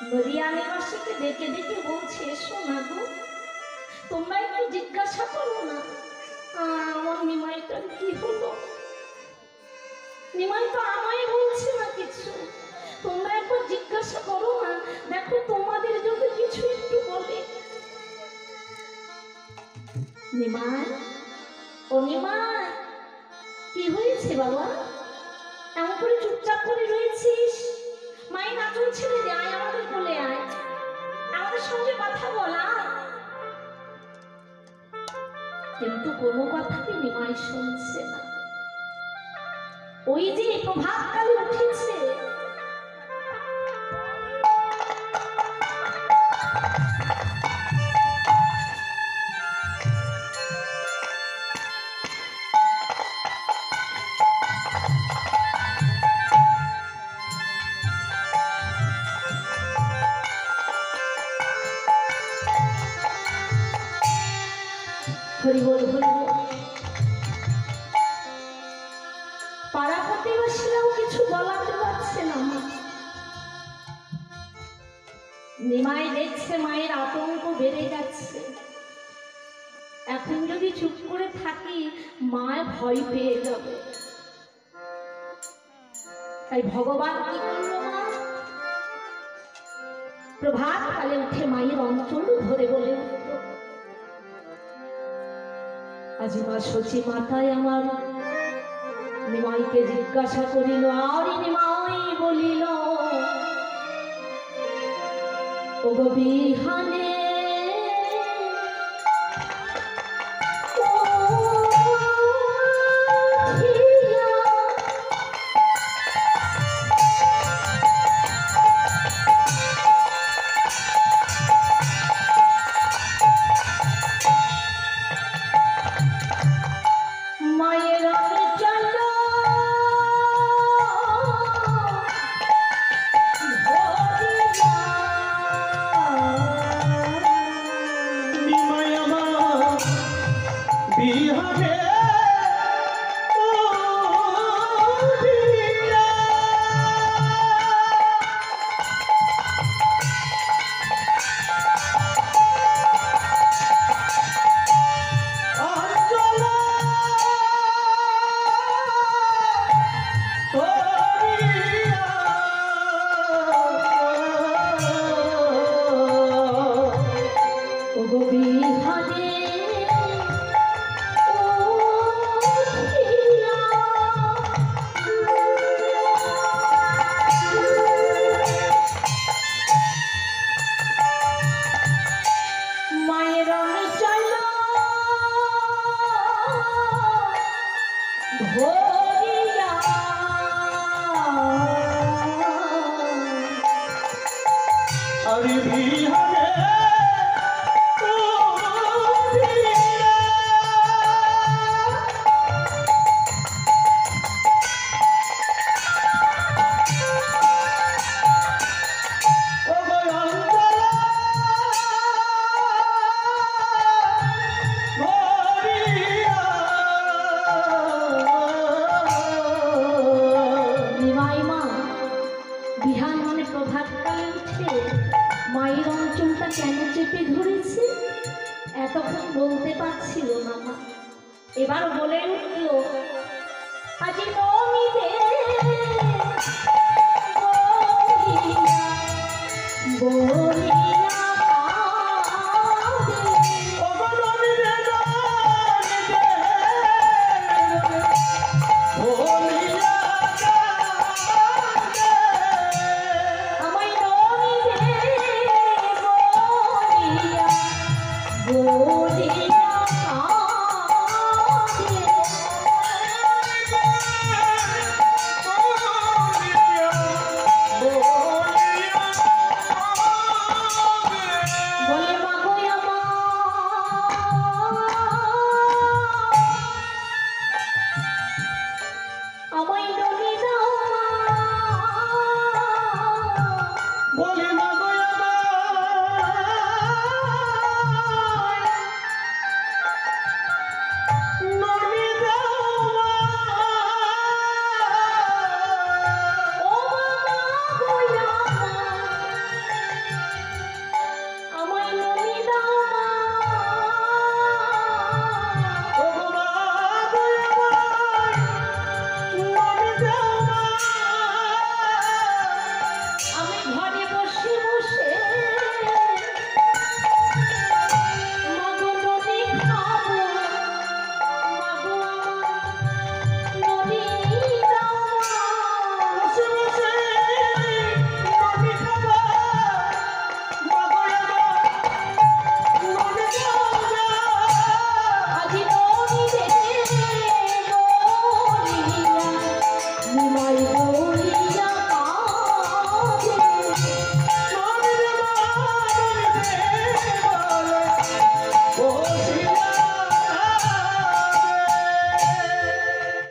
নদিয়ানি মাসিকে ডেকে ডেকে বলছে, এসো না গো, তোমরা একটু জিজ্ঞাসা করো না আমার নিমাইটার কি হলো। নিমাই তো আমায় বলছে না কিছু, তোমরা একবার জিজ্ঞাসা করো না, দেখো তোমাদের যদি কিছু একটু বলে। নিমাই, ও নিমাই, কি হয়েছে বাবা? এমন করে চুপচাপ করে রয়েছিস? মায়ের নাচন ছেড়ে দে, আয় আমাদের কোলে আয়, আমাদের সঙ্গে কথা বলা। কিন্তু কোনো কথাই নিমাই শুনছে না। ওই যে প্রভাতকালে উঠেছে, হরি বল হরি বল। পাড়া প্রতিবেশীরাও কিছু বলাতে পারছে না। নিমাই দেখছে মায়ের আতঙ্ক বেড়ে যাচ্ছে, এখন যদি চুপ করে থাকি মা ভয় পেয়ে যাবে। তাই ভগবান কি করল, মা প্রভাত কালে উঠে মায়ের অঞ্চল ধরে বলে, আজি মা সচি মাতায় আমার নিমাইকে জিজ্ঞাসা করিল, আর নিমাই বলিল, ও গো বিহানে এতক্ষণ বলতে পারছিল না মা, এবার বলে উঠল, আজি নমিতে